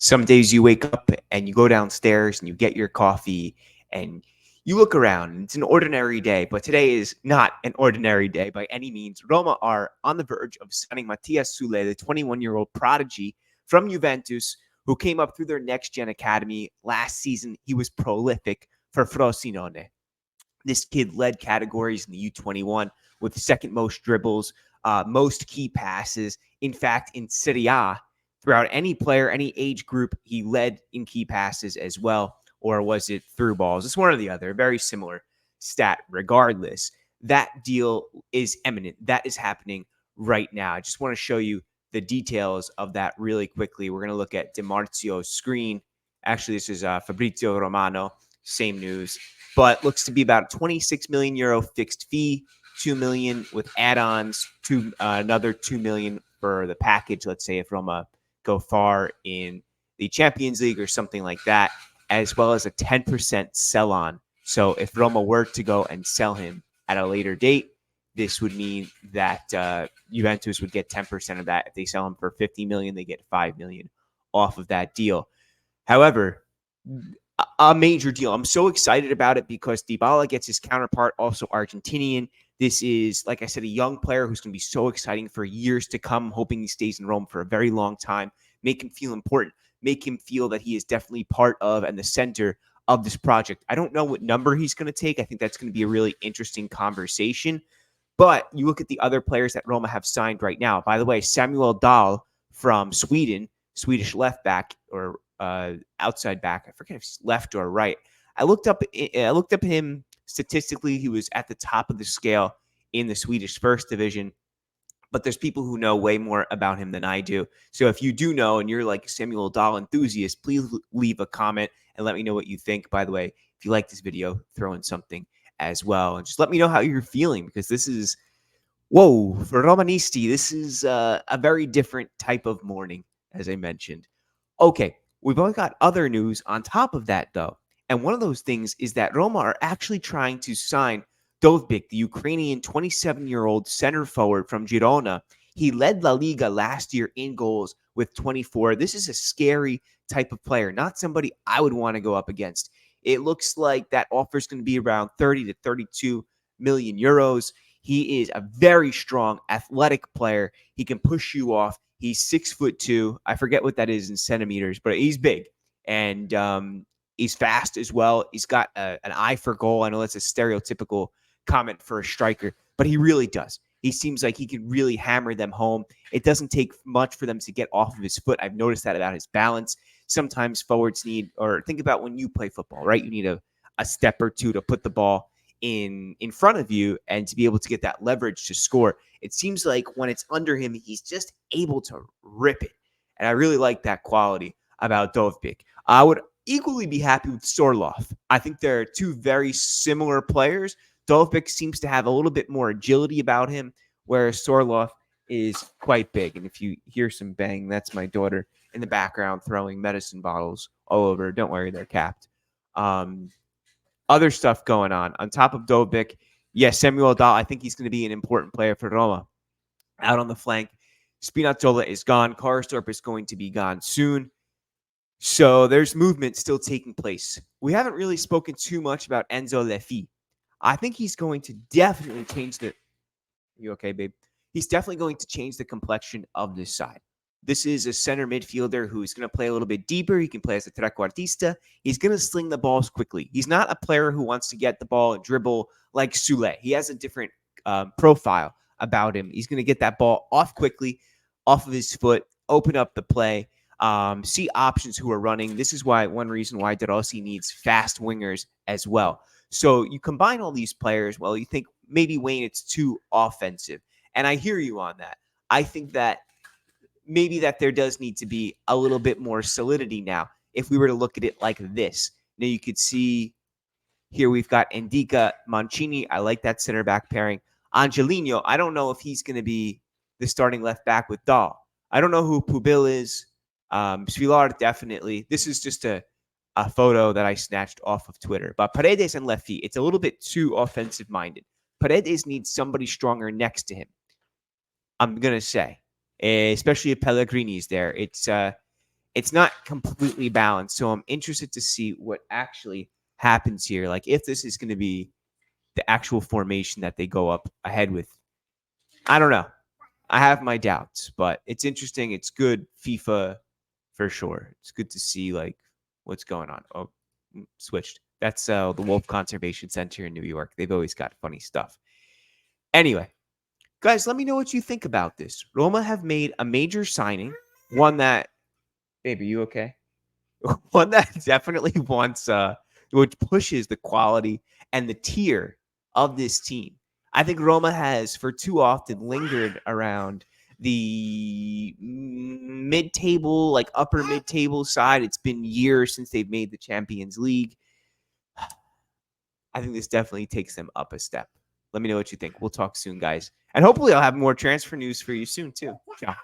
Some days you wake up and you go downstairs and you get your coffee and you look around and it's an ordinary day, but today is not an ordinary day by any means. Roma are on the verge of signing Matias Soule, the 21-year-old prodigy from Juventus, who came up through their next-gen academy. Last season, he was prolific for Frosinone. This kid led categories in the U21 with the second most dribbles, most key passes. In fact, in Serie A, throughout any player, any age group, he led in key passes as well. Or was it through balls? It's one or the other. Very similar stat regardless. That deal is imminent. That is happening right now. I just want to show you the details of that really quickly. We're going to look at DiMarzio's screen. Actually, this is Fabrizio Romano. Same news. But looks to be about 26 million euro fixed fee, 2 million with add-ons, another 2 million for the package. Let's say if Roma go far in the Champions League or something like that, as well as a 10% sell-on. So if Roma were to go and sell him at a later date, this would mean that Juventus would get 10% of that. If they sell him for 50 million, they get 5 million off of that deal. However, a major deal. I'm so excited about it because Dybala gets his counterpart, also Argentinian. This is, like I said, a young player who's going to be so exciting for years to come. I'm hoping he stays in Rome for a very long time. Make him feel important. Make him feel that he is definitely part of and the center of this project. I don't know what number he's going to take. I think that's going to be a really interesting conversation. But you look at the other players that Roma have signed right now. By the way, Samuel Dahl from Sweden, Swedish left back or outside back. I forget if he's left or right. I looked up him statistically. He was at the top of the scale in the Swedish first division. But there's people who know way more about him than I do. So if you do know and you're like a Samuel Dahl enthusiast, please leave a comment and let me know what you think. By the way, if you like this video, throw in something as well. And just let me know how you're feeling because this is, whoa, for Romanisti, this is a very different type of morning, as I mentioned. Okay, we've only got other news on top of that, though. And one of those things is that Roma are actually trying to sign Dovbyk, the Ukrainian 27-year-old center forward from Girona. He led La Liga last year in goals with 24. This is a scary type of player, not somebody I would want to go up against. It looks like that offer is going to be around 30 to 32 million euros. He is a very strong, athletic player. He can push you off. He's 6'2". I forget what that is in centimeters, but he's big. And he's fast as well. He's got an eye for goal. I know that's a stereotypical comment for a striker, but he really does. He seems like he can really hammer them home. It doesn't take much for them to get off of his foot. I've noticed that about his balance. Sometimes forwards need, or think about when you play football, right? You need a step or two to put the ball in front of you and to be able to get that leverage to score. It seems like when it's under him, he's just able to rip it. And I really like that quality about Dovbyk. I would equally be happy with Sorloth. I think they're two very similar players. Dovbyk seems to have a little bit more agility about him, whereas Sorloth is quite big. And if you hear some bang, that's my daughter in the background throwing medicine bottles all over. Don't worry, they're capped. Other stuff going on top of Dovbyk. Yes, Samuel Dahl, I think he's going to be an important player for Roma. Out on the flank, Spinazzola is gone. Karsdorp is going to be gone soon. So there's movement still taking place. We haven't really spoken too much about Enzo Lefi. I think he's going to definitely change the... You okay, babe? He's definitely going to change the complexion of this side. This is a center midfielder who's going to play a little bit deeper. He can play as a trequartista. He's going to sling the balls quickly. He's not a player who wants to get the ball and dribble like Soule. He has a different profile about him. He's going to get that ball off quickly, off of his foot, open up the play, see options who are running. This is one reason why De Rossi needs fast wingers as well. So you combine all these players, well, you think maybe, Wayne, it's too offensive. And I hear you on that. I think that maybe that there does need to be a little bit more solidity now. If we were to look at it like this, now you could see here we've got Ndika, Mancini. I like that center back pairing. Angelino, I don't know if he's going to be the starting left back with Dahl. I don't know who Pubil is. Svilar, definitely. This is just a photo that I snatched off of Twitter. But Paredes and Lefi, it's a little bit too offensive-minded. Paredes needs somebody stronger next to him, I'm going to say. Especially if Pellegrini's there. It's it's not completely balanced. So I'm interested to see what actually happens here. Like if this is going to be the actual formation that they go up ahead with. I don't know. I have my doubts, but it's interesting. It's good FIFA for sure. It's good to see like what's going on. Oh, switched. That's the Wolf Conservation Center in New York. They've always got funny stuff. Anyway, guys, let me know what you think about this. Roma have made a major signing, one that, babe, are you okay? One that definitely wants, which pushes the quality and the tier of this team. I think Roma has, for too often, lingered around the mid-table, like upper mid-table side. It's been years since they've made the Champions League. I think this definitely takes them up a step. Let me know what you think. We'll talk soon, guys. And hopefully I'll have more transfer news for you soon, too. Ciao.